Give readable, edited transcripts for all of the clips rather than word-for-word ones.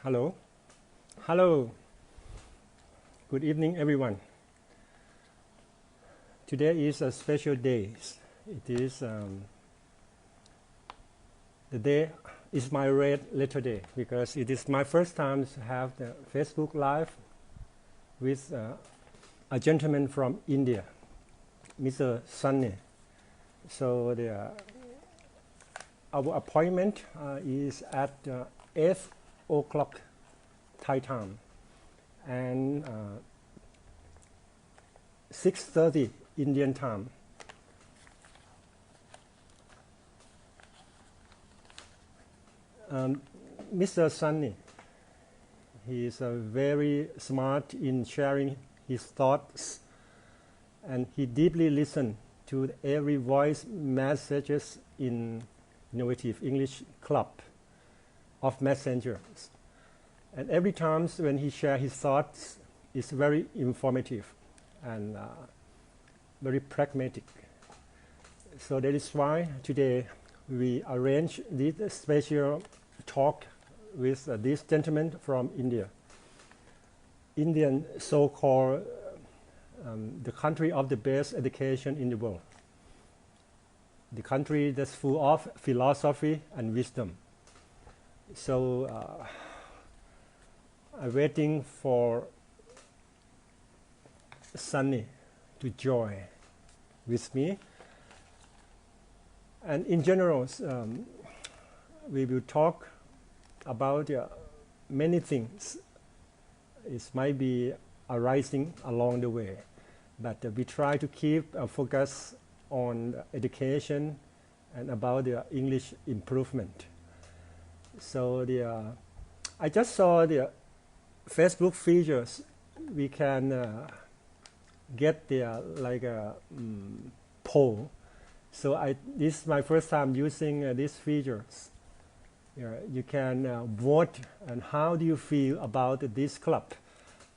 Hello. Hello. Good evening, everyone. Today is a special day. It is the day is my red letter day because it is my first time to have the Facebook Live with a gentleman from India, Mr. Sunny. So our appointment is at 8 o'clock Thai time and 6:30 Indian time. Mr. Sunny, he is very smart in sharing his thoughts, and he deeply listens to every voice messages in Innovative English Club of Messengers. And every time when he shares his thoughts, it's very informative and very pragmatic. So that is why today we arrange this special talk with this gentleman from India. Indian so-called the country of the best education in the world. The country that's full of philosophy and wisdom. So I'm waiting for Sunny to join with me. And in general, we will talk about many things. It might be arising along the way, but we try to keep a focus on education and about the English improvement. So I just saw the Facebook features. We can get the like a poll. So this is my first time using these features. You can vote and how do you feel about this club.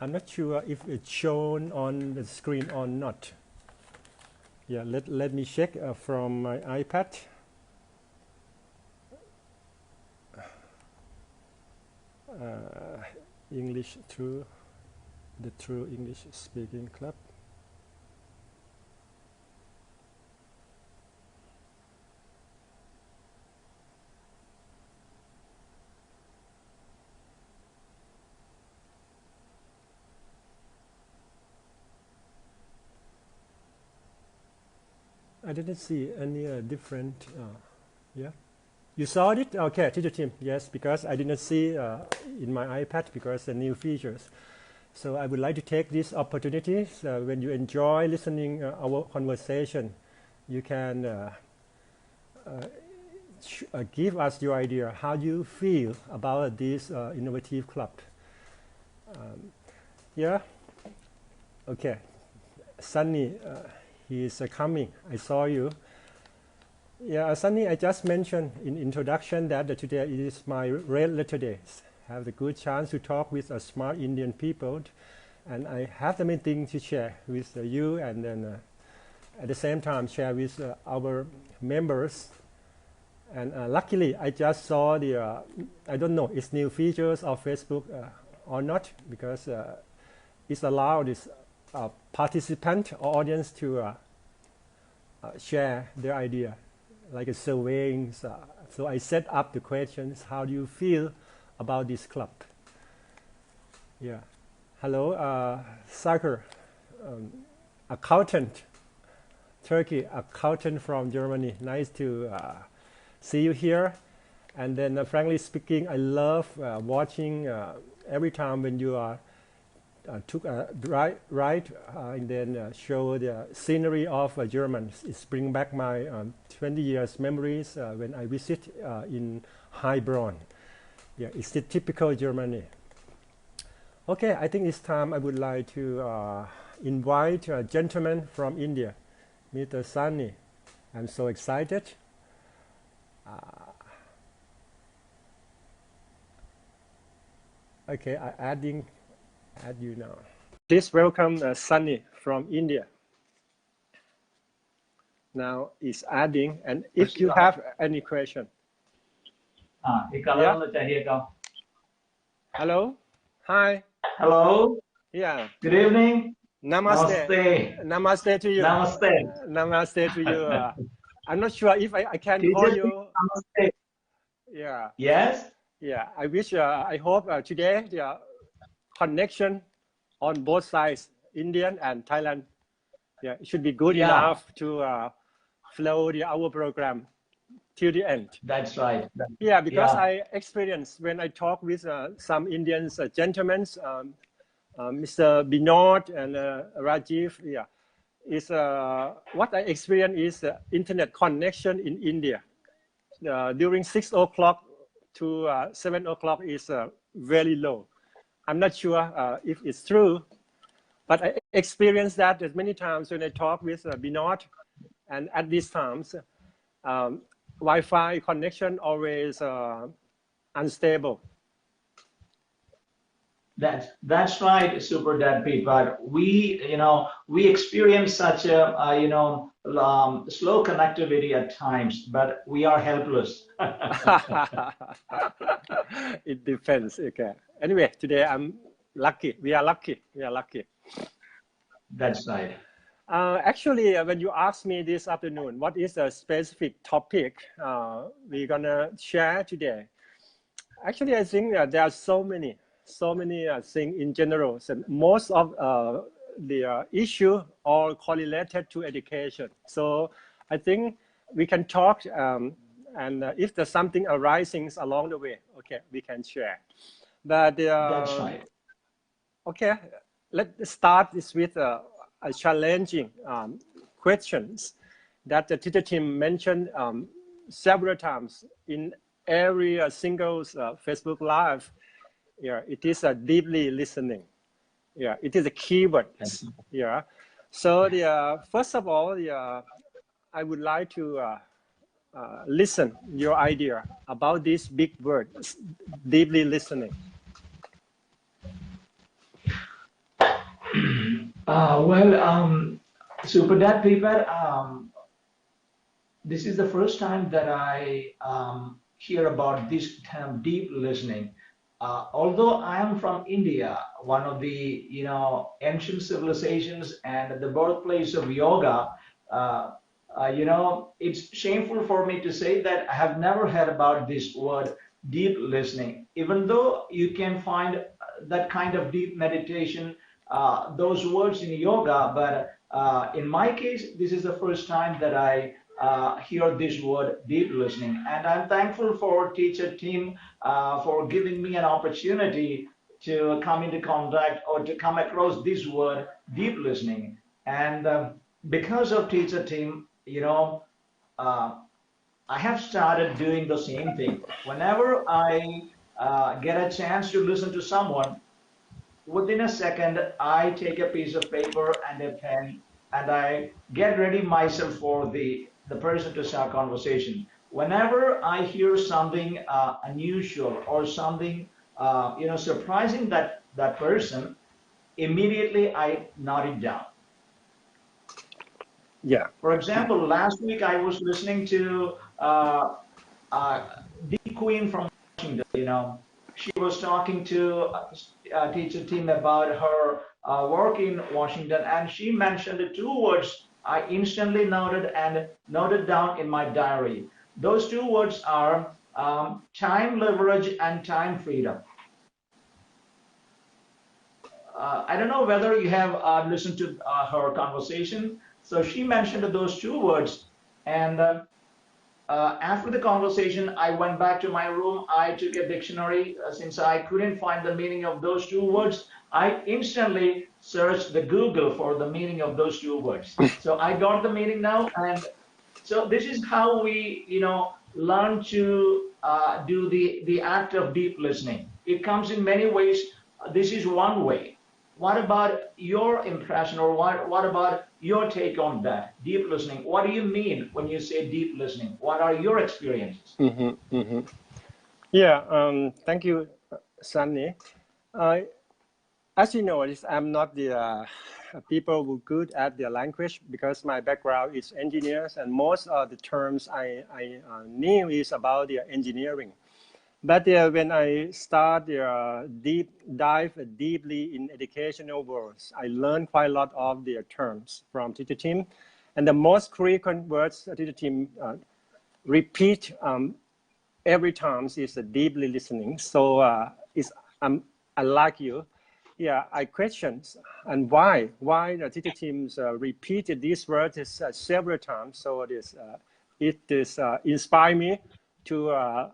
I'm not sure if it's shown on the screen or not. Yeah, let me check from my iPad. English through the True English Speaking Club. I didn't see any different. Yeah, you saw it? Okay, Teacher Tim. Yes, because I didn't see in my iPad because the new features. So I would like to take this opportunity. When you enjoy listening our conversation, you can give us your idea how you feel about this innovative club. Yeah. Okay. Sunny. He is coming. I saw you. Yeah, Sunny, I just mentioned in introduction that today is my red letter day. I have the good chance to talk with a smart Indian people, and I have the main thing to share with you, and then at the same time share with our members. And luckily, I just saw the I don't know it's new features of Facebook or not, because it's allowed this participant or audience to share their idea, like a surveying. So I set up the questions: how do you feel about this club? Yeah. Hello, Saker, accountant, Turkey, accountant from Germany. Nice to see you here. And then, frankly speaking, I love watching every time when you are took a ride and then show the scenery of Germany. It's bring back my 20 years memories when I visit in Heilbronn. Yeah, it's the typical Germany. Okay, I think it's time I would like to invite a gentleman from India, Mr. Sunny. I'm so excited. Okay, add you now. Please welcome Sunny from India. Now it's adding, and if you have any question. Thì câu đó nó चाहिए câu. Hello. Hi. Hello. Yeah. Good evening. Namaste. Namaste. Namaste to you. Namaste. Namaste to you. I'm not sure if I can call Teacher, you. namaste. Yeah. Yes, Yeah. I hope today the connection on both sides, Indian and Thailand, yeah, it should be good yeah, enough to flow our program till the end. that's right. Yeah, because Yeah, I experienced when I talk with some Indian gentlemen, Mr. Binod and Rajiv, yeah, is what I experienced is internet connection in India during 6 o'clock to 7 o'clock is very low. I'm not sure if it's true, but I experienced that many times when I talk with Binod, and at these times, um, Wi-Fi connection always unstable. that's right, Super Dad Pete. But we experience such a slow connectivity at times, but we are helpless. It depends. Okay. Anyway, today I'm lucky. We are lucky. We are lucky. That's right. Actually, when you asked me this afternoon, what is the specific topic we're gonna share today? Actually, I think there are so many things in general. So most of the issue all correlated to education. So I think we can talk, and if there's something arising along the way, okay, we can share. But That's right. okay, let's start this with a challenging questions that the teacher team mentioned several times in every single Facebook Live. Yeah, it is a deeply listening. Yeah, it is a keyword. Yeah. So the first of all, I would like to listen your idea about this big word, deeply listening. Well, Super Dad Pete, this is the first time that I hear about this term deep listening. Although I am from India, one of the ancient civilizations and the birthplace of yoga, uh, it's shameful for me to say that I have never heard about this word deep listening. Even though you can find that kind of deep meditation, those words in yoga, but in my case, this is the first time that I hear this word deep listening. And I'm thankful for teacher team for giving me an opportunity to come into contact or to come across this word deep listening. And because of teacher team, uh, I have started doing the same thing. Whenever I get a chance to listen to someone, within a second, I take a piece of paper and a pen and I get ready myself for the person to start conversation. Whenever I hear something unusual or something surprising that person, immediately I note it down. Yeah. For example, last week I was listening to uh, the Queen from Washington. She was talking to teacher team about her work in Washington, and she mentioned the two words I instantly noted and noted down in my diary. Those two words are time leverage and time freedom. I don't know whether you have listened to her conversation. So she mentioned those two words, and after the conversation, I went back to my room. I took a dictionary since I couldn't find the meaning of those two words. I instantly searched the Google for the meaning of those two words. So I got the meaning now, and so this is how we, learn to do the act of deep listening. It comes in many ways. This is one way. What about your impression, or what about your take on that deep listening? What do you mean when you say deep listening? What are your experiences? Yeah. Thank you, Sunny. Uh, as you know, I'm not the people who good at the language because my background is engineers, and most of the terms I knew is about the engineering. But when I start dive deeply in educational words, I learn quite a lot of the terms from teacher Tim, and the most frequent words teacher Tim repeat every time is deeply listening. So I like you. Yeah, I question and why the teacher teams repeated these words several times. So it is inspire me to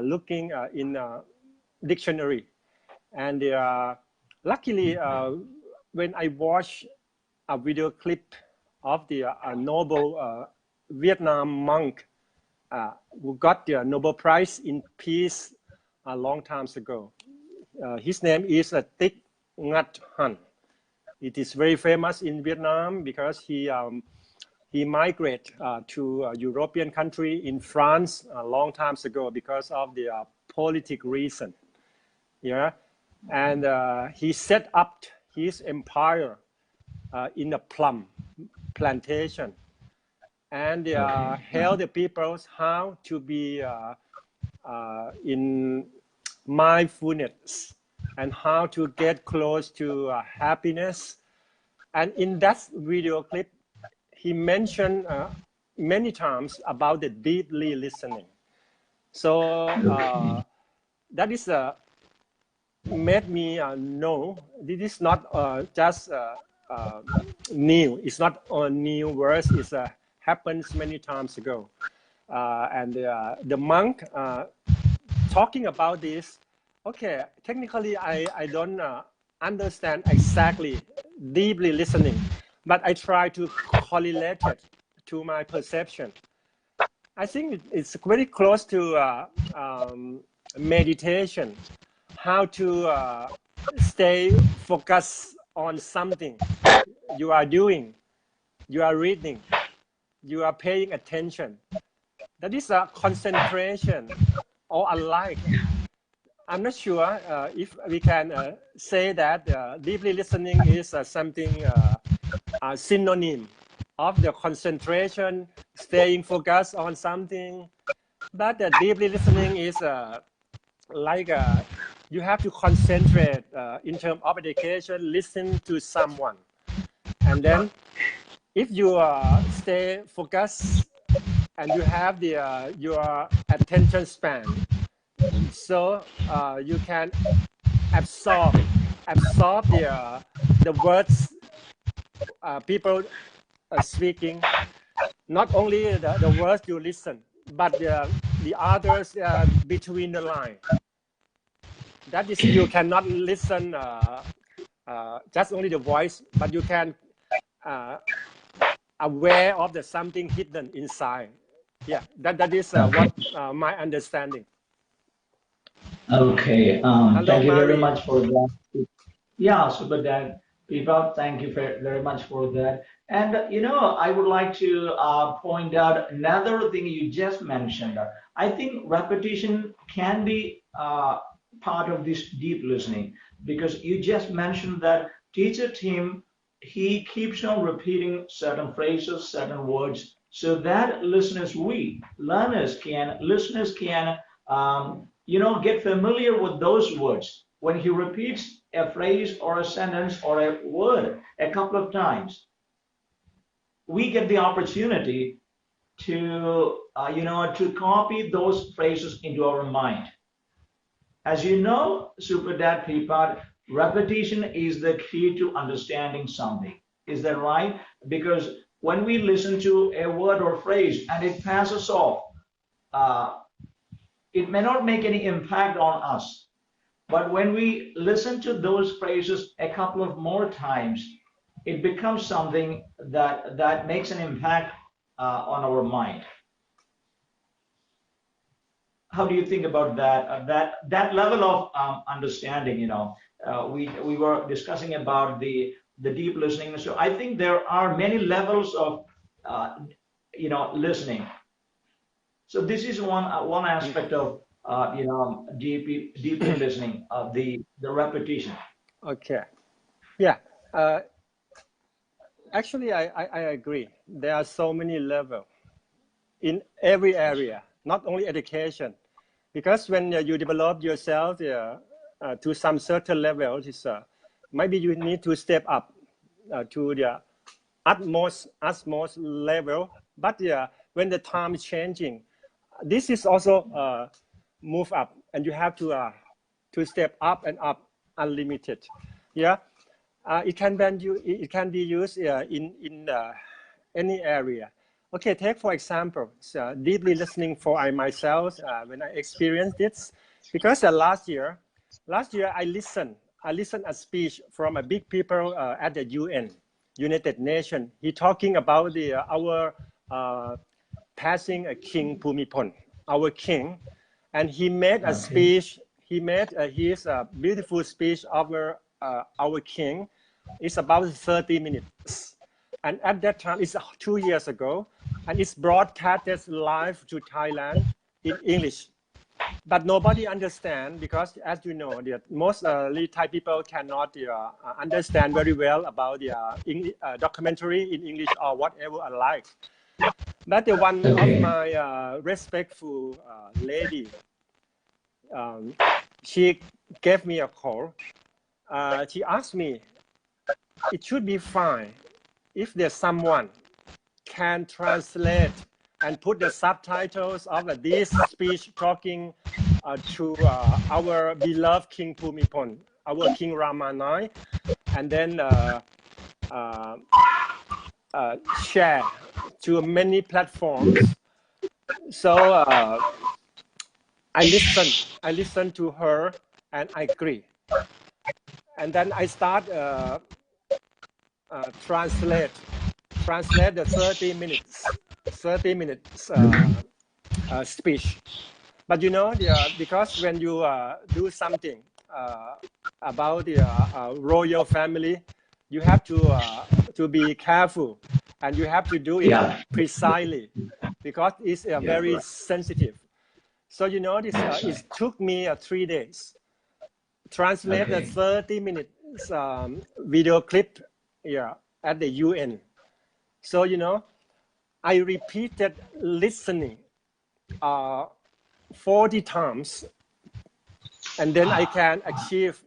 looking in dictionary, and luckily when I watch a video clip of the noble Vietnam monk who got the Nobel Prize in Peace a long time ago. His name is Thich Nhat Hanh. It is very famous in Vietnam because he migrated to a European country in France a long time ago because of the politic reason. Yeah, and he set up his empire in a plum plantation, and Okay. held the people how to be in mindfulness and how to get close to happiness. And in that video clip, he mentioned many times about the deeply listening. So Okay. that is made me know this is not just new. It's not a new verse. It happens many times ago. And the monk talking about this, okay, technically I don't understand exactly deeply listening, but I try to correlate it to my perception. I think it's very close to meditation, how to stay focused on something you are doing, you are reading, you are paying attention. That is a concentration or alike. I'm not sure if we can say that deeply listening is something a synonym of the concentration, staying focused on something. But deeply listening is like you have to concentrate in terms of education, listen to someone. And then if you stay focused and you have your attention span, so you can absorb the words people speaking, not only the words you listen, but the others between the line. That is, you cannot listen just only the voice, but you can aware of the something hidden inside. Yeah, that is Okay. what my understanding. Okay. Hello, Thank you very Marie. much for that. Yeah, super dad. People, thank you very much for that. And I would like to point out another thing you just mentioned. I think repetition can be part of this deep listening because you just mentioned that teacher Tim, he keeps on repeating certain phrases, certain words, so that listeners can get familiar with those words. When he repeats a phrase or a sentence or a word a couple of times, we get the opportunity to copy those phrases into our mind. As you know, Super Dad Peapod, repetition is the key to understanding something. Is that right? Because when we listen to a word or phrase and it passes off, uh, it may not make any impact on us. But when we listen to those phrases a couple of more times, it becomes something that makes an impact on our mind. How do you think about that? That level of understanding. We were discussing about the deep listening. So I think there are many levels of listening. So this is one aspect of deeply listening, the repetition. Okay. Yeah. Uh, Actually, I agree. There are so many levels in every area, not only education, because when you develop yourself to some certain level, maybe you need to step up to the utmost level. But when the time is changing, this is also move up, and you have to step up and up unlimited. Yeah, it can be used in any area. Okay, take for example, deeply listening for I myself when I experienced this, because last year I listened a speech from a big people at the UN, United Nations. He talking about our passing a King Bhumibol, our king, and he made a speech. He made his beautiful speech over our king. It's about 30 minutes, and at that time, it's 2 years ago, and it's broadcasted live to Thailand in English. But nobody understand, because, as you know, most Thai people cannot understand very well about the documentary in English or whatever alike. But the one of my respectful lady, she gave me a call. She asked me, it should be fine if there's someone can translate and put the subtitles of this speech talking to our beloved King Bhumibol, our King Rama IX, and then share to many platforms. So I listened to her, and I agree. And then I start translate the 30 minutes speech. But you know, because when you do something about the royal family, you have to be careful, and you have to do it precisely, because it's very sensitive. So you know, this it took me 3 days translate the 30 minutes video clip at the UN. So you know, I repeated listening 40 times, and then I can achieve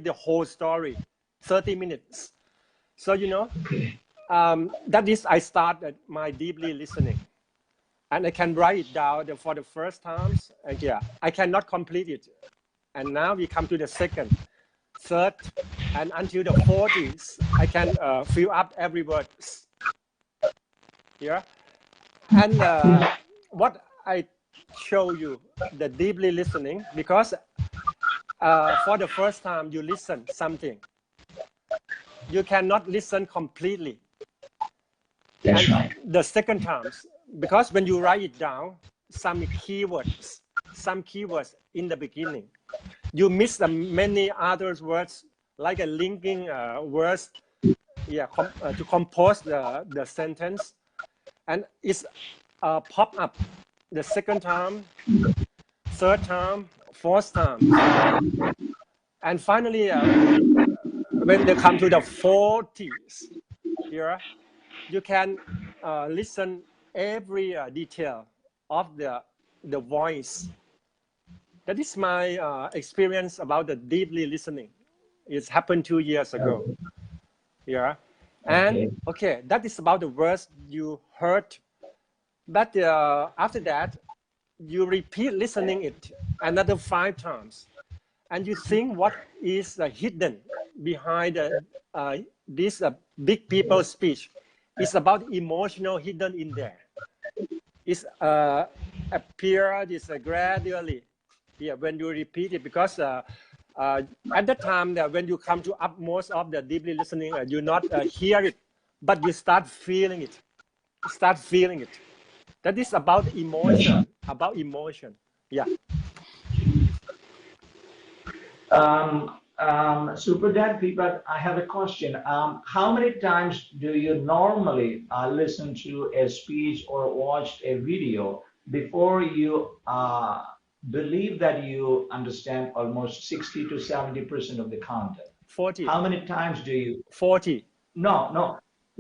the whole story, 30 minutes. So you know, that is, I started my deeply listening, and I can write it down for the first times, and I cannot complete it. And now we come to the second, third, and until the 40s, I can fill up every word. Yeah, and what I show you, the deeply listening, because for the first time you listen something, you cannot listen completely. That's right. The second times, because when you write it down, some keywords in the beginning, you miss many other words, like a linking words, to compose the sentence, and it's pop up the second time, third time, fourth time, and finally, when they come to the 40s, you can listen every detail of the voice. That is my experience about the deeply listening. It's happened 2 years ago. And okay, that is about the words you heard. But after that, you repeat listening it another 5 times, and you think what is hidden behind this big people speech. It's about emotional hidden in there. It's appear gradually when you repeat it, because at the time that when you come to upmost of the deeply listening, you not hear it, but you start feeling it. That is about emotion. Yeah. Super Dad, but I have a question. How many times do you normally listen to a speech or watch a video before you believe that you understand almost 60 to 70% of the content? 40. How many times do you? 40. No,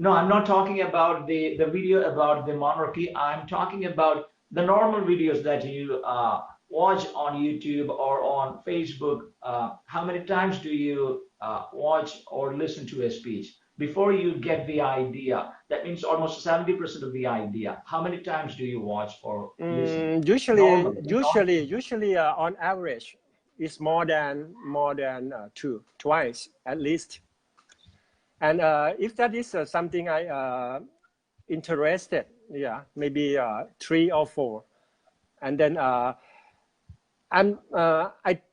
I'm not talking about the video about the monarchy. I'm talking about the normal videos that you watch on YouTube or on Facebook, how many times do you watch or listen to a speech before you get the idea? That means almost 70% of the idea. How many times do you watch or listen? Normally. Usually, on average, it's more than twice at least. And if that is something I interested, yeah, maybe 3 or 4. And then I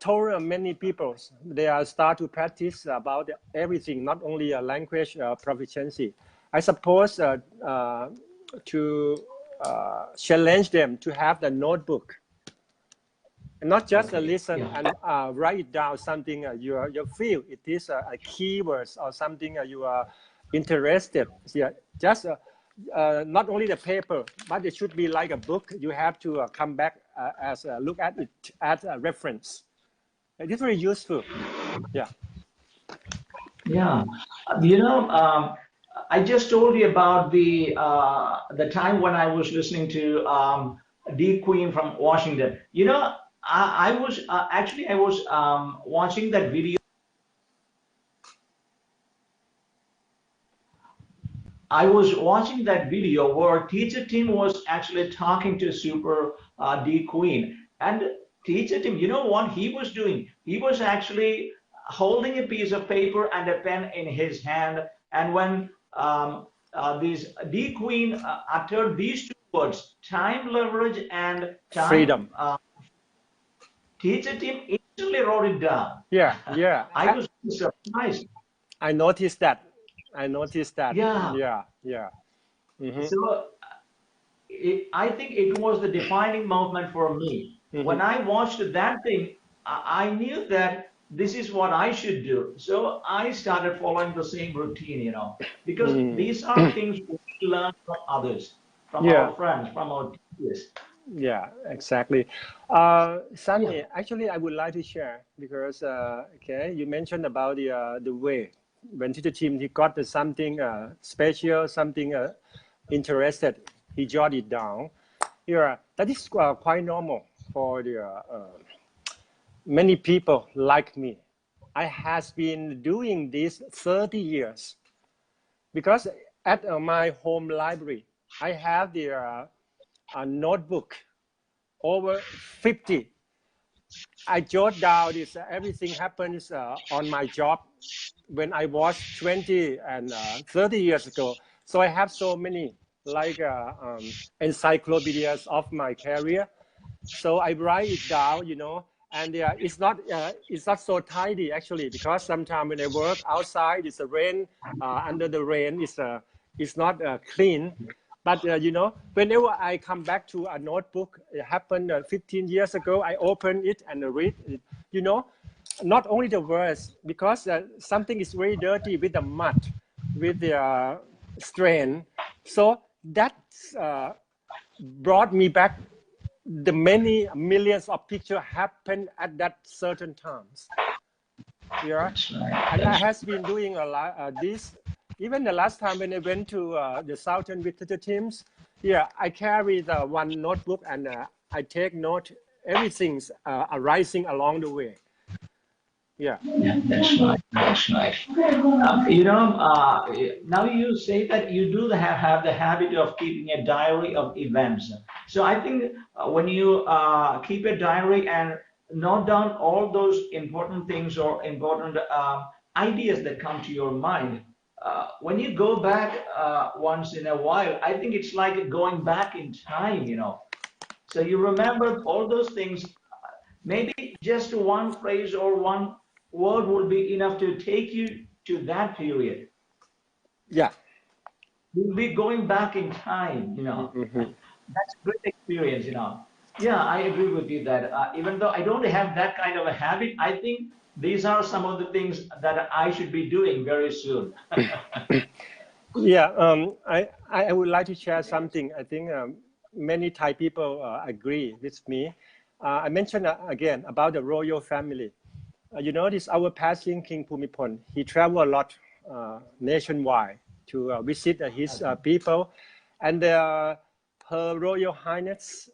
told many people they start to practice about everything, not only language proficiency. I suppose to challenge them to have the notebook, not just Okay. listen Yeah. and write it down something you feel it is a keywords or something you are interested. Yeah, just not only the paper, but it should be like a book. You have to come back as look at it as a reference. It is very useful. Yeah. Yeah. You know, I just told you about the time when I was listening to D Queen from Washington. You know, I was actually I was watching that video. I was watching that video where Teacher Tim was actually talking to Super D Queen. And Teacher Tim, you know what he was doing? He was actually holding a piece of paper and a pen in his hand. And when this D Queen uttered these two words, time leverage and time, Freedom. Teacher Tim instantly wrote it down. Yeah, yeah. I was surprised. I noticed that. Yeah. Yeah, yeah. Mm-hmm. So I think it was the defining moment for me. Mm-hmm. When I watched that thing, I knew that this is what I should do. So I started following the same routine, you know, because Mm-hmm. these are things we learn from others, from Yeah. our friends, from our teachers. Yeah, exactly. Sunny, actually, I would like to share because okay, you mentioned about the way when to the team he got something special, something interested, he jotted it down. Yeah, that is quite normal for the many people like me. I has been doing this 30 years because at my home library, I have the a notebook over 50. I jot down this everything happens on my job when I was 20 and 30 years ago. So I have so many like encyclopedias of my career. So I write it down, you know, and it's not so tidy actually because sometimes when I work outside, it's a rain under the rain, it's not clean. But you know, whenever I come back to a notebook, it happened 15 years ago. I open it and read it. You know, not only the words, because something is very dirty with the mud, with the strain. So that uh, brought me back the many millions of pictures happened at that certain times. Yeah, That's right. and I That's has been doing a lot this. Even the last time when I went to the southern with the teams, yeah, I carry the one notebook and I take note everything's arising along the way. Yeah. Yeah, that's right. That's right. Now you say that you do have the habit of keeping a diary of events. So I think when you keep a diary and note down all those important things or important ideas that come to your mind, when you go back once in a while, I think it's like going back in time, you know. So you remember all those things. Maybe just one phrase or one word would be enough to take you to that period. Yeah. You'll be going back in time, you know. Mm-hmm. That's a great experience, you know. Yeah, I agree with you that even though I don't have that kind of a habit, I think these are some of the things that I should be doing very soon. Yeah, I would like to share something. I think many Thai people agree with me. I mentioned again about the royal family. You know, this our passing King Bhumibol. He traveled a lot nationwide to visit his people, and Her Royal Highness,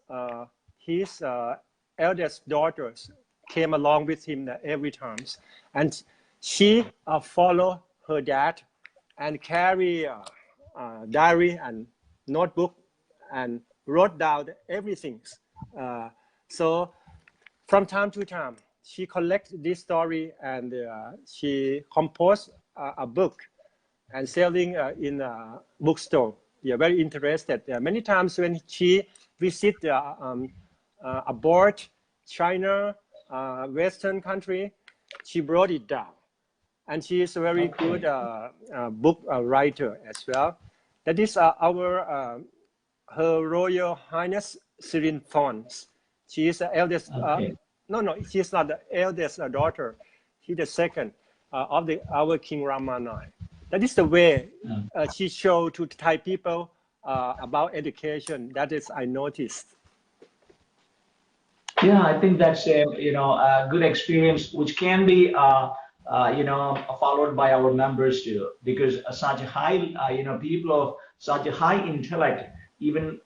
his eldest daughters came along with him every time, and she followed her dad and carry diary and notebook and wrote down everything. So from time to time, she collected this story and she composed a book and selling in a bookstore. Yeah, very interested. Many times when she visit abroad, China, Western country, she brought it down. And she is a very good book writer as well. That is Her Royal Highness Sirin Thorns. She is the eldest. Okay. No, she is not the eldest daughter. She's the second of our King Rama IX. That is the way she showed to Thai people about education. That is, I noticed. Yeah, I think that's a good experience, which can be followed by our members too, because such a high people of such a high intellect, even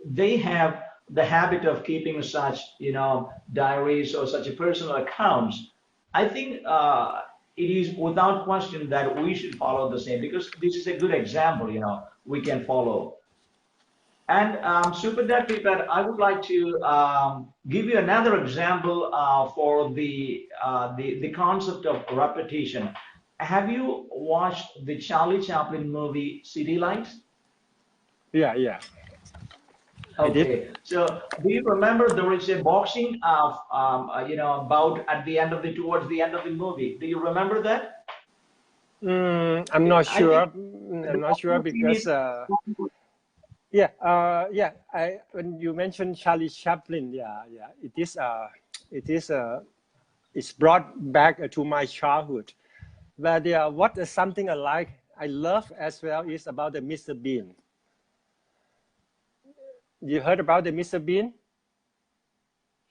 they have the habit of keeping such diaries or such a personal accounts. I think it is without question that we should follow the same, because this is a good example we can follow. And Super Dad Prepared, I would like to give you another example for the concept of repetition. Have you watched the Charlie Chaplin movie City Lights? Yeah, I did. Okay, so do you remember there is a boxing bout at the end of towards the end of the movie? Do you remember that? I'm not I sure. think I'm the not sure boxing scene because is. yeah. When you mentioned Charlie Chaplin, yeah, it's brought back to my childhood. But what is something I love as well is about the Mr. Bean. You heard about the Mr. Bean?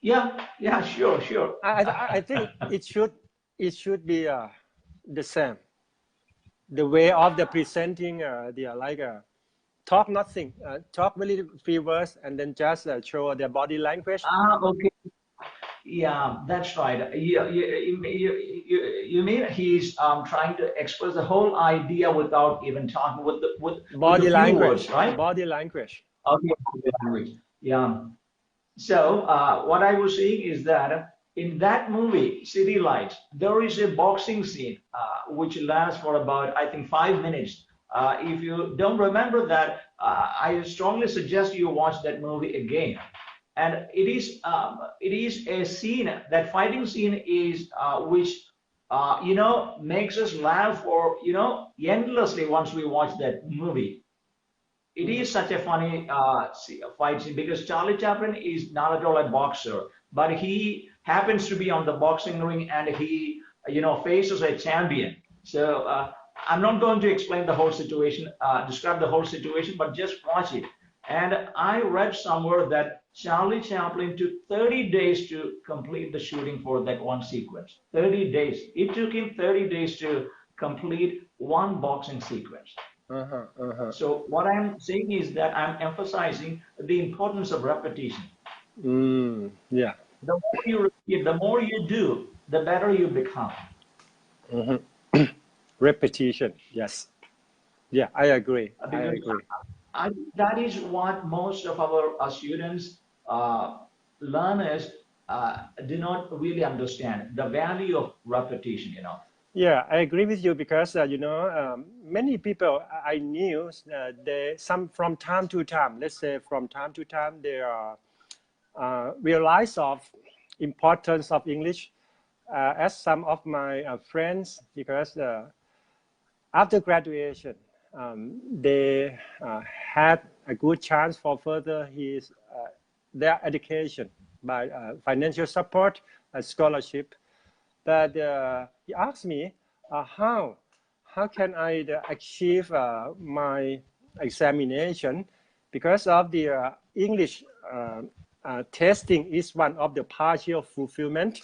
Yeah, sure. I think it should be the same. The way of the presenting, they are like talk nothing, talk really few words, and then just show their body language. Okay. Yeah, that's right. You mean he's trying to express the whole idea without even talking with the Body few words, language, right? body language. Okay, language. Yeah. So what I was saying is that in that movie, City Lights, there is a boxing scene which lasts for about, I think, 5 minutes. If you don't remember that, I strongly suggest you watch that movie again. And it is a scene, that fighting scene is which makes us laugh for endlessly once we watch that movie. It is such a funny fight scene, because Charlie Chaplin is not at all a boxer, but he happens to be on the boxing ring, and he, faces a champion. So I'm not going to explain the whole situation, describe the whole situation, but just watch it. And I read somewhere that Charlie Chaplin took 30 days to complete the shooting for that one sequence. 30 days. It took him 30 days to complete one boxing sequence. So what I'm saying is that I'm emphasizing the importance of repetition. Yeah. The more you repeat, the more you do, the better you become. Repetition. Yes. Yeah, I agree. I Because agree. that is what most of our students, learners, do not really understand the value of repetition. Yeah, I agree with you because many people I knew, they some from time to time, let's say from time to time, they are realize of importance of English. As some of my friends, because after graduation, they had a good chance for further their education by financial support, scholarship. But he asked me, how can I achieve my examination, because of the English testing is one of the partial fulfillment.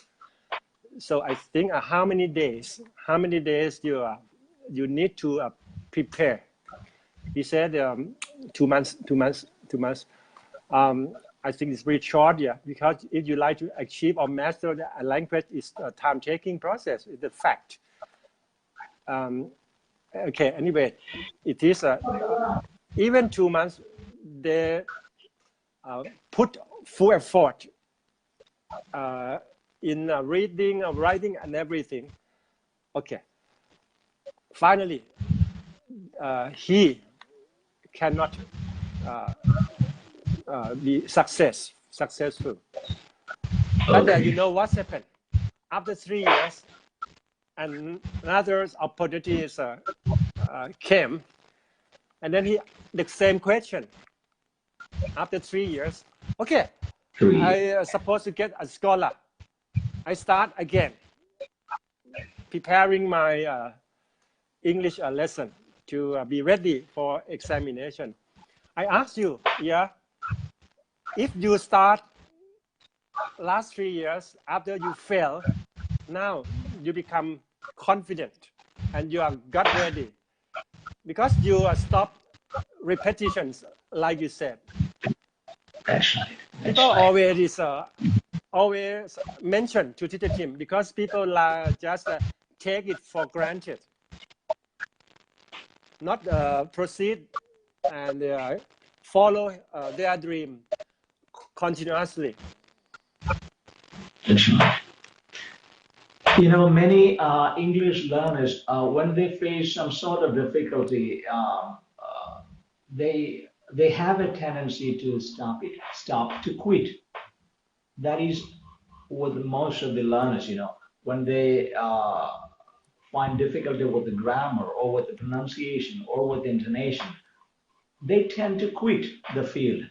So I think how many days you need to prepare. He said 2 months. I think it's very short, yeah, because if you like to achieve or master a language, it's a time-taking process. It's a fact. Okay, anyway, it is even 2 months, they put full effort in reading, writing, and everything. Okay, finally, he cannot be successful. But Okay. you know what's happened? After 3 years, another opportunities came, and then the same question. After 3 years, okay, 3 years. I supposed to get a scholar. I start again, preparing my English lesson to be ready for examination. I ask you, yeah, if you start last 3 years after you fail, now you become confident and you are got ready because you stop repetitions, like you said. That's right. That's People right. always mention to teacher Tim because people just take it for granted, not proceed and follow their dream continuously. That's right. You know, many English learners, when they face some sort of difficulty, they have a tendency to to quit. That is with most of the learners, you know, when they find difficulty with the grammar or with the pronunciation or with the intonation, they tend to quit the field.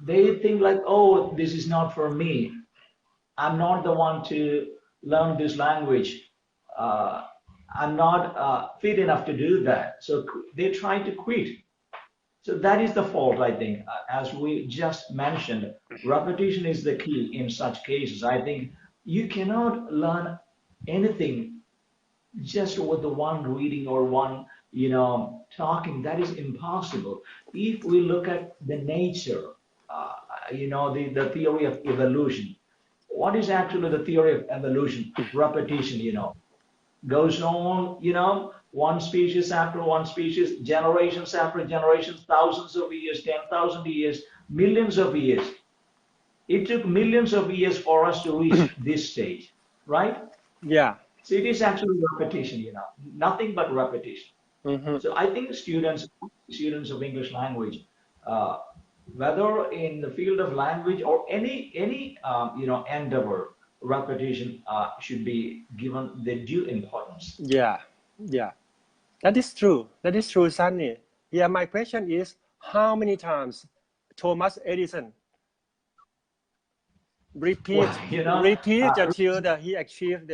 They think like, oh, this is not for me. I'm not the one to learn this language. Uh, I'm not fit enough to do that. So they try to quit. So that is the fault, I think. As we just mentioned, repetition is the key in such cases. I think you cannot learn anything just with the one reading or one, talking. That is impossible. If we look at the nature, the theory of evolution, what is actually the theory of evolution? Repetition, goes on, one species after one species, generations after generations, thousands of years, 10,000 years, millions of years. It took millions of years for us to reach this stage, right? Yeah. So it is actually repetition, nothing but repetition. Mm-hmm. So I think students of English language, uh, whether in the field of language or any endeavor, repetition should be given the due importance. Yeah. Yeah. That is true. That is true, Sunny. Yeah, my question is how many times Thomas Edison Well, repeat until he achieved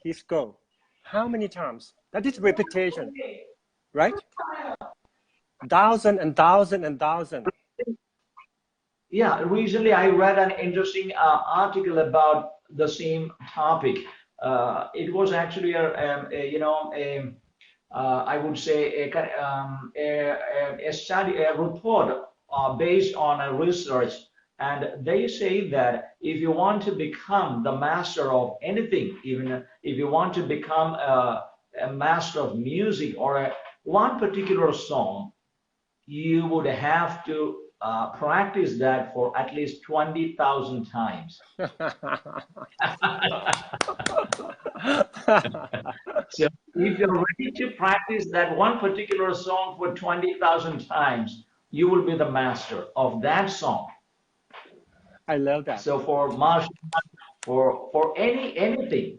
his goal? How many times? That is repetition, right? Thousand and thousand and thousand. yeah, recently I read an interesting article about the same topic. It was actually I would say a study, a report based on a research, and they say that if you want to become the master of anything, even if you want to become a master of music or one particular song, you would have to practice that for at least 20,000 times. So if you're ready to practice that one particular song for 20,000 times, you will be the master of that song. I love that. So for martial arts, for anything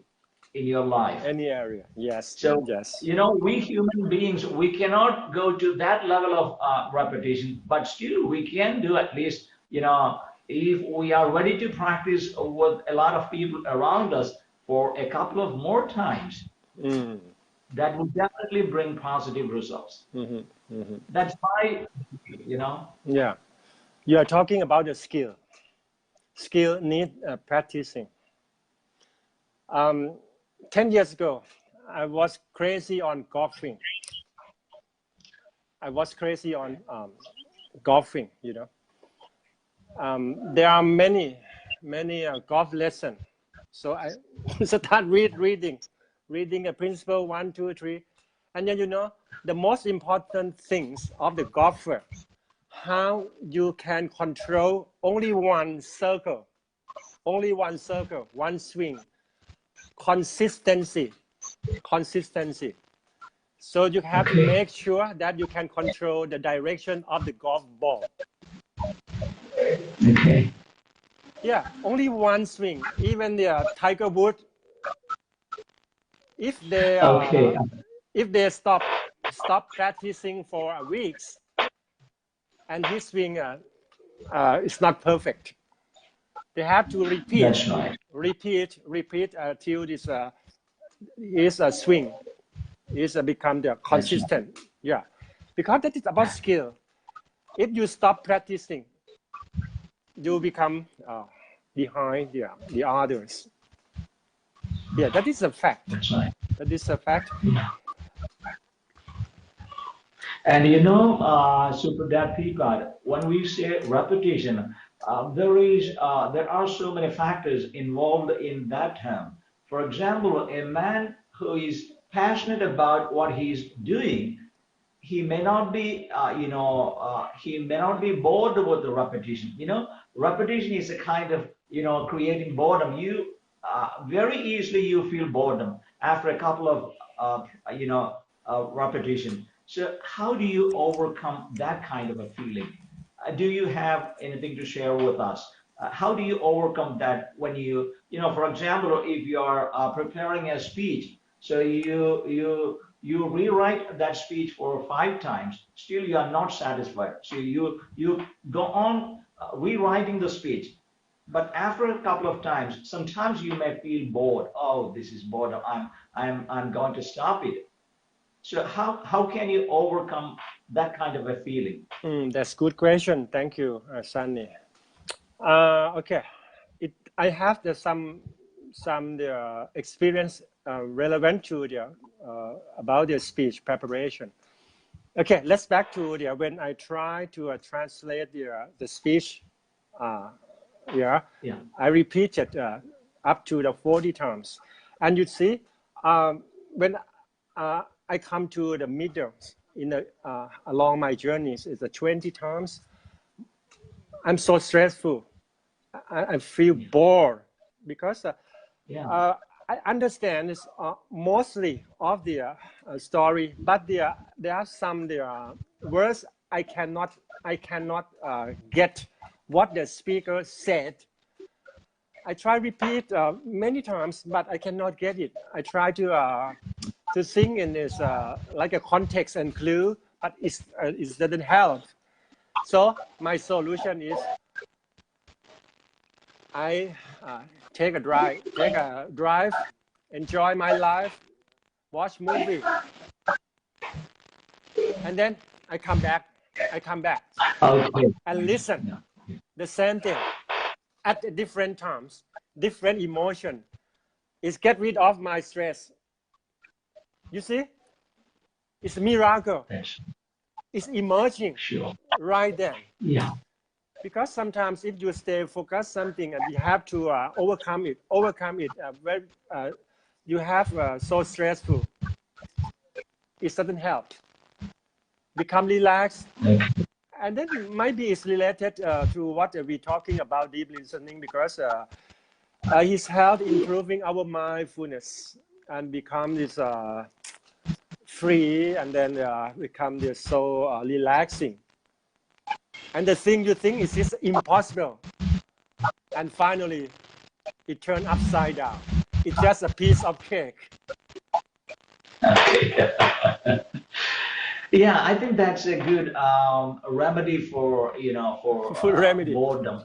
in your life. Any area. Yes. So, Yes. we human beings, we cannot go to that level of repetition, but still we can do at least, if we are ready to practice with a lot of people around us for a couple of more times, Mm. that will definitely bring positive results. Mm-hmm. Mm-hmm. That's my. Yeah. You are talking about the skill. Skill need practicing. 10 years ago, I was crazy on golfing. I was crazy on golfing, there are many golf lessons. So I start reading a principle 1, 2, 3, and then the most important things of the golfer, how you can control only one circle, one swing, consistency. So you have to make sure that you can control the direction of the golf ball. Okay. Yeah, only one swing. Even the Tiger Woods, if they stop practicing for weeks, and his swing is not perfect, they have to repeat. That's right. Repeat till this his swing is become the consistent. Right. Yeah, because that is about skill. If you stop practicing, you become behind the others. Yeah, that is a fact. That's right. That is a fact. Yeah. And Super Dad Peapod, when we say repetition, there are so many factors involved in that term. For example, a man who is passionate about what he's doing, he may not be, he may not be bored with the repetition. Repetition is a kind of, creating boredom. You very easily you feel boredom after a couple of, repetition. So how do you overcome that kind of a feeling? Do you have anything to share with us? How do you overcome that when for example, if you are preparing a speech, so you rewrite that speech for 5 times, still you are not satisfied. So you go on rewriting the speech, but after a couple of times, sometimes you may feel bored. Oh, this is boredom. I'm going to stop it. So how can you overcome that kind of a feeling? That's a good question. Thank you, Sunny. Okay, I have some experience relevant to about the speech preparation. Okay, let's back to when I try to translate the speech. Yeah, I repeated up to the 40 times, and you see, when I come to the middle along my journeys, is the 20 times. I'm so stressful. I feel bored because I understand this mostly of the story, but there are some words I cannot get what the speaker said. I try repeat many times, but I cannot get it. I try to sing in this like a context and clue, but it doesn't help. So my solution is I take a drive, enjoy my life, watch movie, and then I come back and listen the same thing at different times, different emotion. It's get rid of my stress. You see, it's a miracle. It's emerging right then. Yeah. Because sometimes if you stay focused something and you have to overcome it, you have so stressful, it doesn't help. Become relaxed, and then maybe it's related to what we're talking about deep listening, because it's help improving our mindfulness and become this free, and then become this so relaxing. And the thing you think is just impossible, and finally it turned upside down. It's just a piece of cake. Yeah, I think that's a good remedy for remedy. Boredom.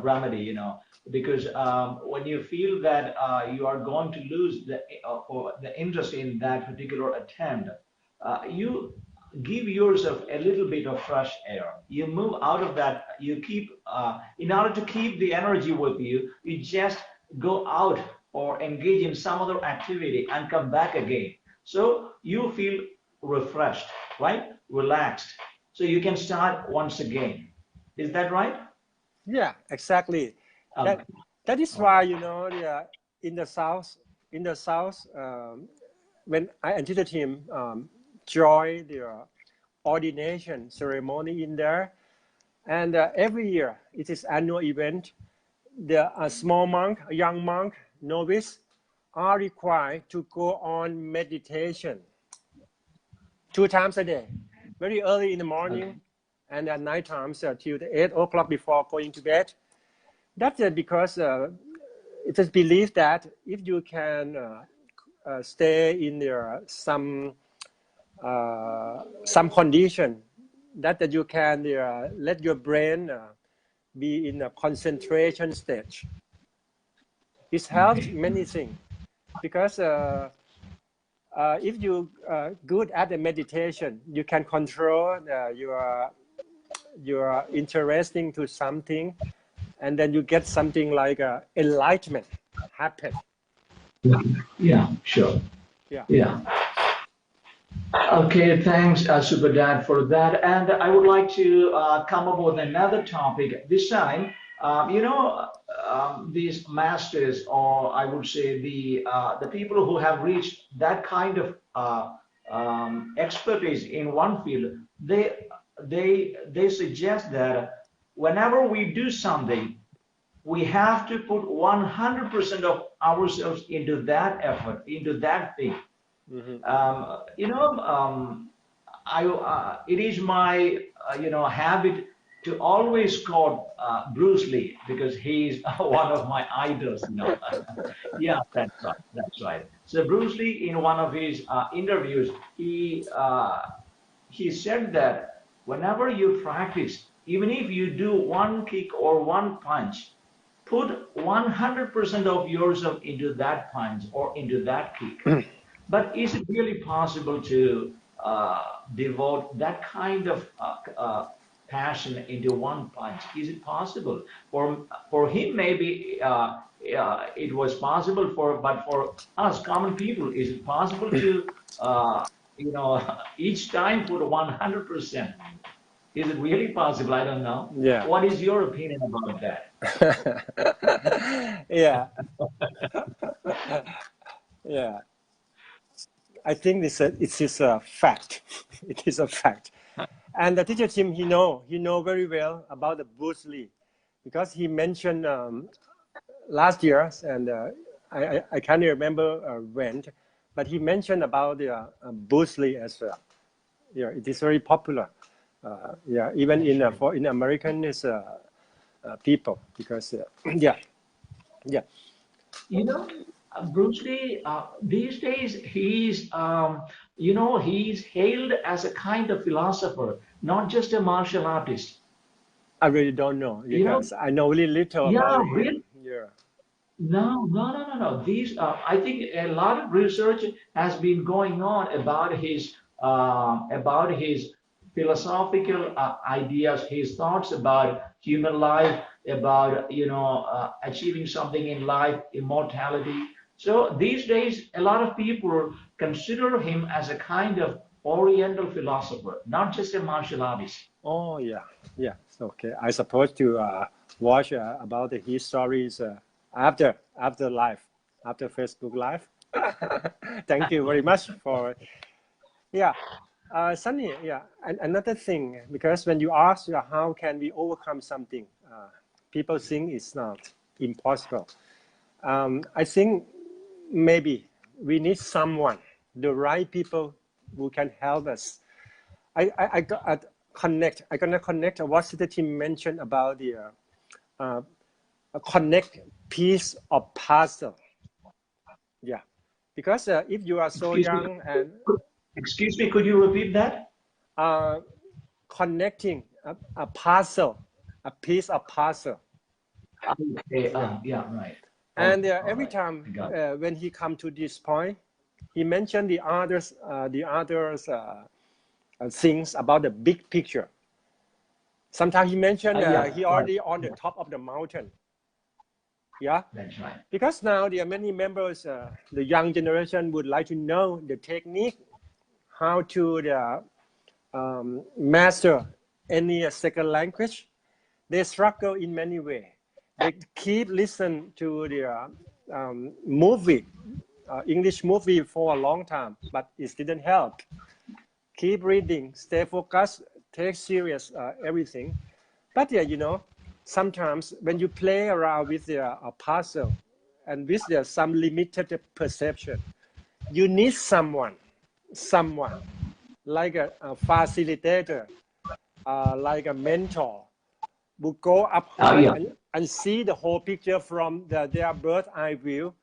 Remedy. Because when you feel that you are going to lose the interest in that particular attempt, you give yourself a little bit of fresh air. You move out of that. You keep in order to keep the energy with you. You just go out or engage in some other activity and come back again. So you feel refreshed, right? Relaxed. So you can start once again. Is that right? Yeah, exactly. Okay. That is Okay. why, you know, in the south, in the south, when I entered him, join the ordination ceremony in there, and every year it is annual event. The small monk, a young monk, novice, are required to go on meditation 2 times a day, very early in the morning Okay. and at night times till the 8 o'clock before going to bed. That's because it is believed that if you can stay in there some condition that you can let your brain be in a concentration stage. It helps Okay. many things because if you good at the meditation, you can control your interesting to something, and then you get something like enlightenment happen. Yeah. Yeah. Sure. Yeah. Yeah. Okay, thanks, Super Dad, for that. And I would like to come up with another topic. This time, these masters, or I would say the people who have reached that kind of expertise in one field, they suggest that whenever we do something, we have to put 100% of ourselves into that effort, into that thing. Mm-hmm. You know, it is my habit to always quote Bruce Lee because he's one of my idols. Yeah, that's right. That's right. So Bruce Lee, in one of his interviews, he said that whenever you practice, even if you do one kick or one punch, put 100% of yourself into that punch or into that kick. But is it really possible to devote that kind of passion into one punch? Is it possible? For him, maybe it was possible. But for us common people, is it possible to each time put 100%? Is it really possible? I don't know. Yeah. What is your opinion about that? Yeah. Yeah. I think it is a fact. It is a fact. And the teacher Tim, he know very well about the Bruce Lee because he mentioned last year, and I can't remember when, but he mentioned about the Bruce Lee as well. Yeah, it is very popular. Yeah, even That's right. in American people because yeah, yeah. You know, Bruce Lee, these days he's hailed as a kind of philosopher, not just a martial artist. I really don't know You know, because I know really little yeah, about really. him. Yeah. No, no, no, no, no. I think a lot of research has been going on about his philosophical ideas, his thoughts about human life, about achieving something in life, immortality. So these days, a lot of people consider him as a kind of Oriental philosopher, not just a martial artist. Oh yeah, yeah. Okay, I supposed to watch about his stories after live, after Facebook Live. Thank you very much for yeah. Sunny, yeah, and another thing, because when you ask how can we overcome something, people think it's not impossible. I think maybe we need someone, the right people who can help us. I got connect. I gonna connect what the team mentioned about the uh, connect piece of puzzle. Yeah, because if you are so Excuse me. young and Excuse me. Could you repeat that? uh, connecting a puzzle, a piece of puzzle. Okay. Yeah, Yeah. Right. and Okay. All every right. time I got it. when he come to this point, he mentioned the others things about the big picture. Sometimes he mentioned Yeah. he Right. already on the top of the mountain. Yeah, That's right. because now there are many members, the young generation would like to know the technique, how to master any second language. They struggle in many ways. They keep listen to the movie, English movie for a long time, but it didn't help. Keep reading, stay focused, take serious everything. But yeah, you know, sometimes when you play around with the puzzle and with some limited perception, you need someone like a facilitator, like a mentor, will go up high Yeah. and see the whole picture from their bird's eye view,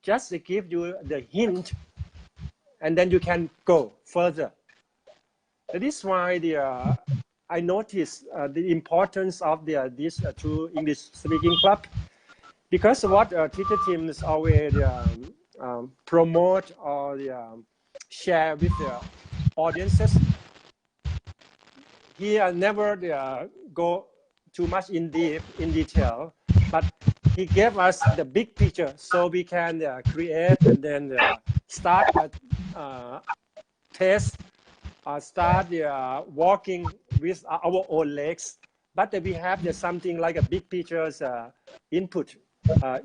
just to give you the hint, and then you can go further. That is why I noticed the importance of this True English Speaking Club, because what teacher teams always promote or share with the audiences. He never go too much in detail, but he gave us the big picture so we can create and then start test, start walking with our own legs. But we have something like a big pictures input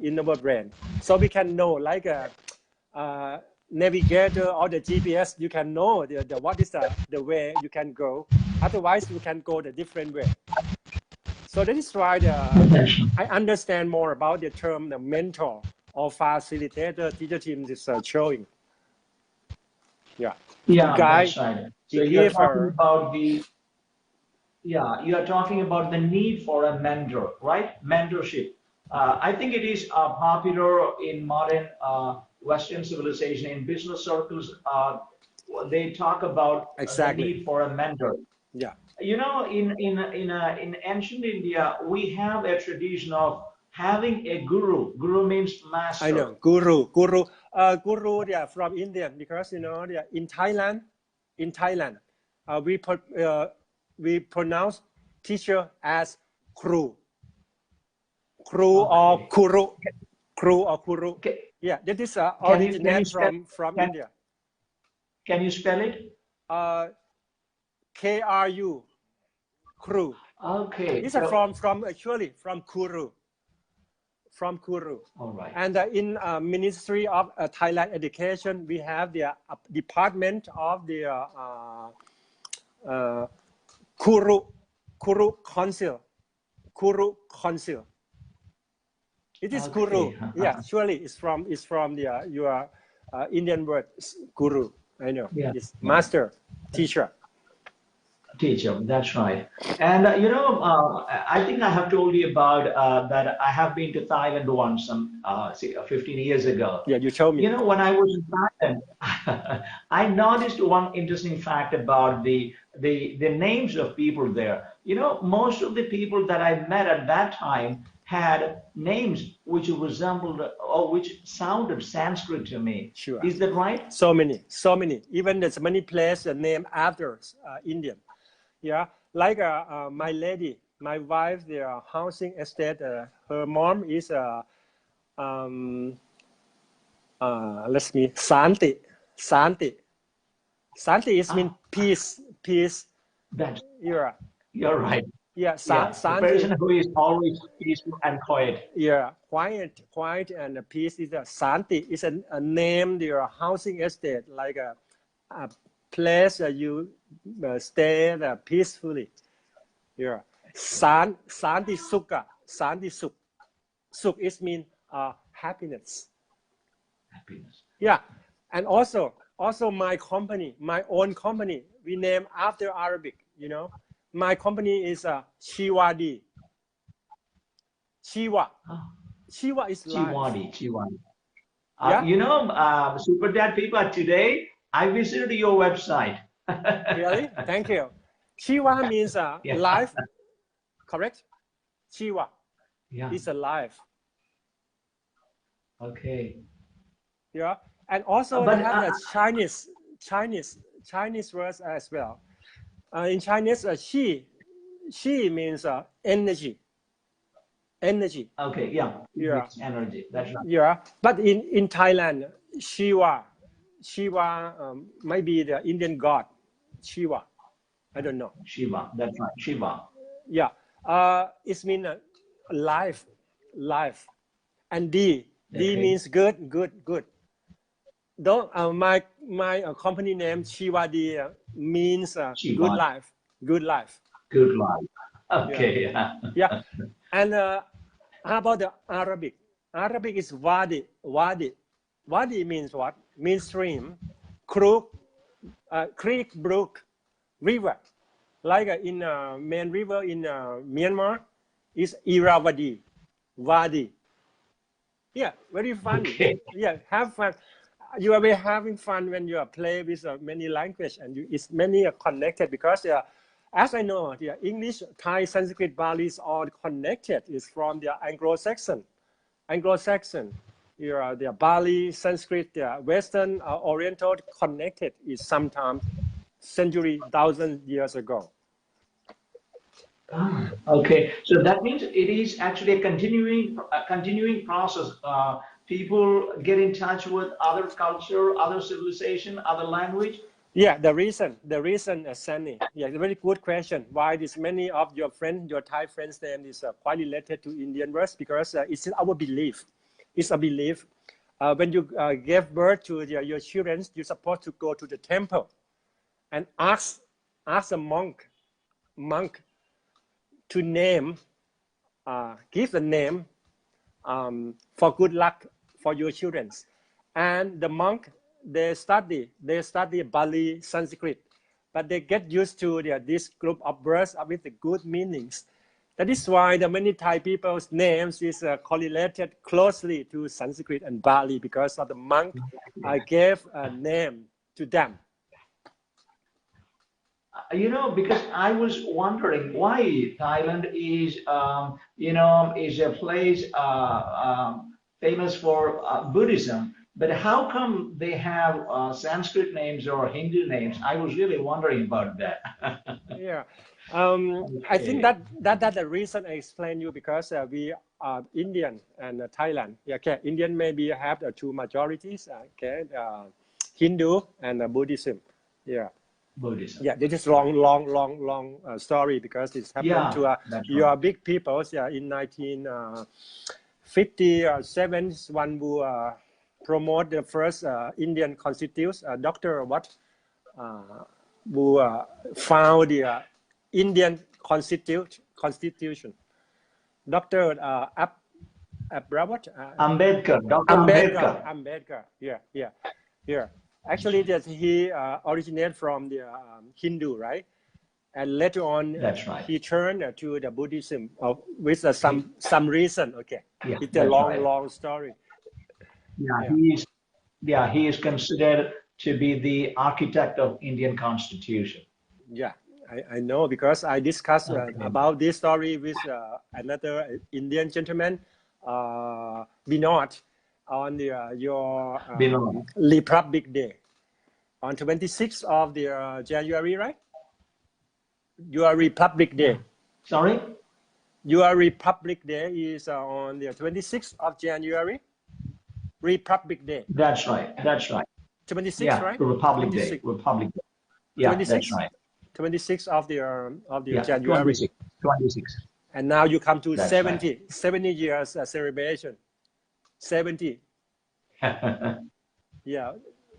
in our brain, so we can know like a navigator or the GPS. You can know what is the way you can go. Otherwise, you can go the different way. So that is why I understand more about the term the mentor or facilitator teacher team is showing. Yeah. Yeah, Guy, that's right. So he you're gave talking her. about you are talking about the need for a mentor, right? Mentorship. I think it is popular in modern Western civilization, in business circles. They talk about the Exactly. need for a mentor. Yeah. You know, in ancient India, we have a tradition of having a guru. Guru means I know, master. guru. Guru, they are from Indian, because you know they are in Thailand. In Thailand, we pronounce teacher as kru, or Okay. kuru. Can, Yeah, that is can you originate spell from can, India. can you spell it? KRU, kru. Okay. This is So from actually from kuru. From Kuru. all right. And in Ministry of Thailand Education, we have the department of the Kuru Council. Kuru Council. It is Kuru. Okay. Yeah, surely it's from your Indian word Guru. I know. Yeah. It's master, teacher. Teacher, that's right. And I think I have told you about that I have been to Thailand once, 15 years ago. Yeah, you told me. You know, when I was in Thailand, I noticed one interesting fact about the names of people there. You know, most of the people that I met at that time had names which resembled or which sounded Sanskrit to me. Sure. Is that right? So many. Even there's many places named after Indian. Yeah, like my lady, my wife, their housing estate. Her mom is let's me Santi. Santi is mean peace. That's Yeah. You're right. Yeah, Yeah, the Santi. person who is always peaceful and quiet. Yeah, quiet and peace is Santi. Is a name their housing estate, like a place you stay peacefully. Yeah, Santi Sukha. Santi Sukh. Sukh is mean happiness. Happiness. Yeah, and also my company, my own company, we name after Arabic. You know, my company is Chiwadi. Chiwa. Chiwa is life. Chiwadi. Yeah. You know, Super Dad people, today I visited your website. Really? Thank you. Chiwa means Yeah. life, correct? Chiwa Yeah. is alive. Okay. Yeah, and also But they have the Chinese words as well. In Chinese, she means energy. okay, yeah, Yeah, it's energy. That's right. yeah. But in Thailand, Shiva might be the Indian god. Shiva, I don't know. Shiva. That's right. Shiva. Yeah. It means life, life. And D Okay. means good, good, good. Though my company name Shivadi means good Shiva. life, good life. Good life. Yeah, Okay. Yeah. yeah. And how about the Arabic? Arabic is wadi, wadi. Wadi means what? Means stream, crook, creek, brook, river. Like in main river in Myanmar is Irrawaddy, Wadi. Yeah, very funny. Okay. Yeah, have fun. You are very having fun when you are play with many language and it's many connected because as I know, the English, Thai, Sanskrit, Bali is all connected. It's from the Anglo-Saxon. Anglo-Saxon, the Bali, Sanskrit, the Western, Oriental connected is sometimes century, thousand years ago. Ah, okay. So that means it is actually a continuing process. People get in touch with other culture, other civilization, other language. Yeah, the reason, Sunny. Yeah, it's a very good question. Why this many of your friends, your Thai friends, name is quite related to Indian words because it's our belief. It's a belief. When you give birth to your children, you're supposed to go to the temple and ask a monk to name, give the name for good luck for your children. And the monk, they study Bali, Sanskrit, but they get used to this group of words with the good meanings. That is why the many Thai people's names is correlated closely to Sanskrit and Bali because of the monk gave a name to them. Because I was wondering why Thailand is a place famous for Buddhism, but how come they have Sanskrit names or Hindu names? I was really wondering about that. Yeah. I think Okay, that's the reason I explained you because we are Indian and Thailand. Yeah, okay, Indian maybe have the two majorities. Okay, Hindu and Buddhism. Yeah, Buddhism. yeah. This is Right. long story because it's happened Yeah, to that's right. your big peoples. Yeah, in 1957, one who promote the first Indian constitution, Doctor what? Who found the Indian constitution. Dr. Abrawat, Ambedkar, Dr. Ambedkar, Ambedkar. yeah, yeah, yeah. Actually, that he originated from the Hindu, right? And later on, That's right. he turned to the Buddhism with He, some reason. Okay, yeah, it's a that's right. long story. Yeah, Yeah. he is considered to be the architect of Indian Constitution. Yeah, I know because I discussed Okay. about this story with another Indian gentleman, Vinod, on your Below. Republic Day on 26th of the January, right? Your Republic Yeah. Day. Sorry? Your Republic Day is on the 26th of January. Republic Day. That's right. That's right. 26, Yeah, right? the Republic Day. 26, Republic Day. Yeah, that's 26, right. 26 of the Yeah, January. 26. 26. And now you come to That's right. 70 years celebration. 70. Yeah,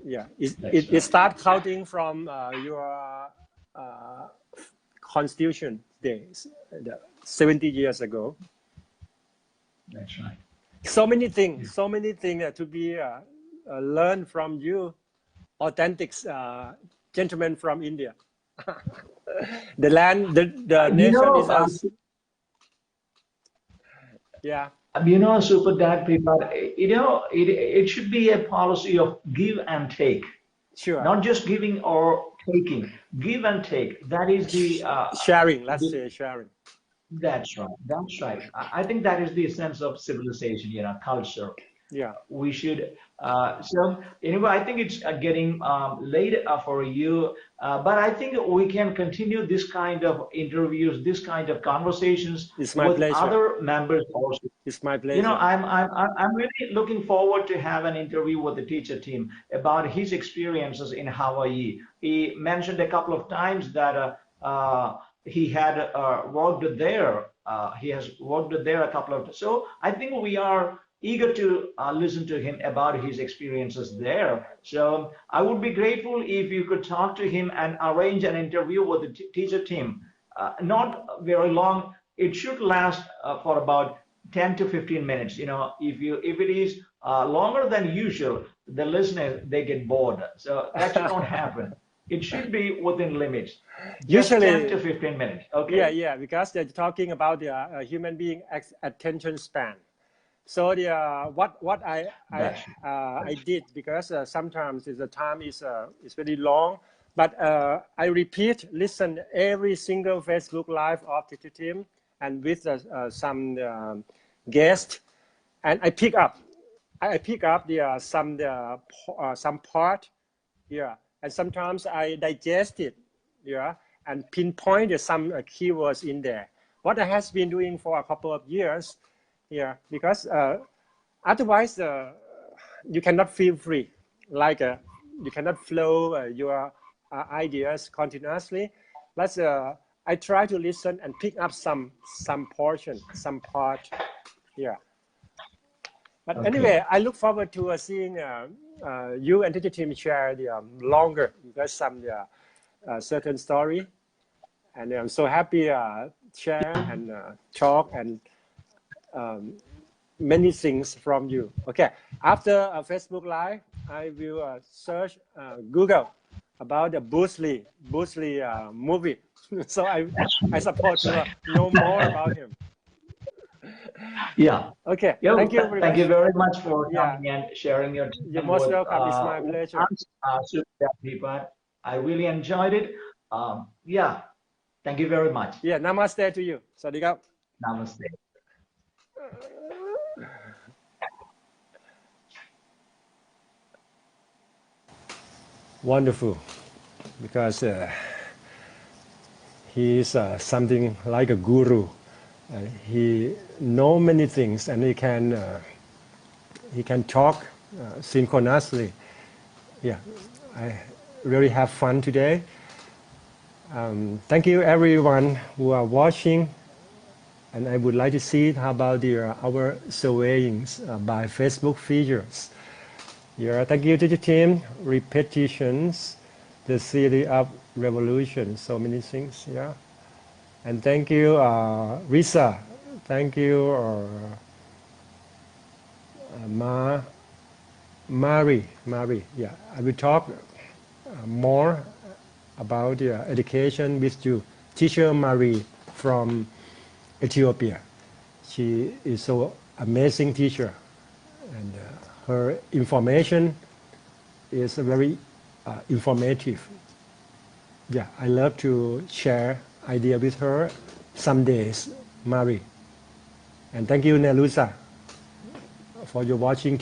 yeah. That's It right. start counting from your Constitution days, 70 years ago. That's right. So many things to be learned from you, authentic gentlemen from India. The land, the You nation is know, us. Yeah, Super Dad people, it should be a policy of give and take, sure. not just giving or taking. Give and take. That is Sharing, let's the say sharing. that's right. That's right. I think that is the essence of civilization, culture. Yeah, We should. So anyway, I think it's getting late for you, but I think we can continue this kind of interviews, this kind of conversations it's my with pleasure. other members also. It's my pleasure. I'm really looking forward to have an interview with the teacher team about his experiences in Hawaii. He mentioned a couple of times that he had worked there He has worked there a couple of times. So I think we are eager to listen to him about his experiences there. So I would be grateful if you could talk to him and arrange an interview with the teacher team. Not very long. It should last for about 10 to 15 minutes. If it is longer than usual, the listeners they get bored. So that should not happen. It should be within limits. Just 10 to Usually, 15 minutes. yeah, Okay. yeah, because they're talking about the human being attention span. So what That's I did, because sometimes the time is very long, but I listen every single Facebook Live of the team and with some guest, and I pick up some part, yeah, and sometimes I digest it, yeah, and pinpoint some keywords in there. What I has been doing for a couple of years, yeah, because otherwise you cannot feel free, like you cannot flow your ideas continuously. But I try to listen and pick up some portion, some part, yeah. But okay. anyway, I look forward to seeing you and the team share the longer, because some certain story, and I'm so happy share and talk and many things from you. Okay, after Facebook Live, I will search Google about the Bruce Lee movie. So I suppose to know more about him. Yeah. Okay, Yeah. thank you very Thank you much. very much for Yeah, coming and sharing your you're time most with welcome. It's my pleasure. us, Supriya. I really enjoyed it. Yeah. Thank you very much. Yeah, namaste to you. สวัสดีครับ Namaste. Wonderful, because he is something like a guru. He know many things, and he can talk synchronously. Yeah, I really have fun today. Thank you everyone who are watching, and I would like to see how about our surveyings by Facebook features. Yeah, thank you to the team. Repetitions, the city of revolution, so many things. Yeah, and thank you, Risa. Thank you, Mari. Yeah, I will talk more about education with you. Teacher Marie from Ethiopia. She is so amazing teacher, and her information is very informative. Yeah, I love to share idea with her some days, Marie. And thank you, Nelusa, for your watching.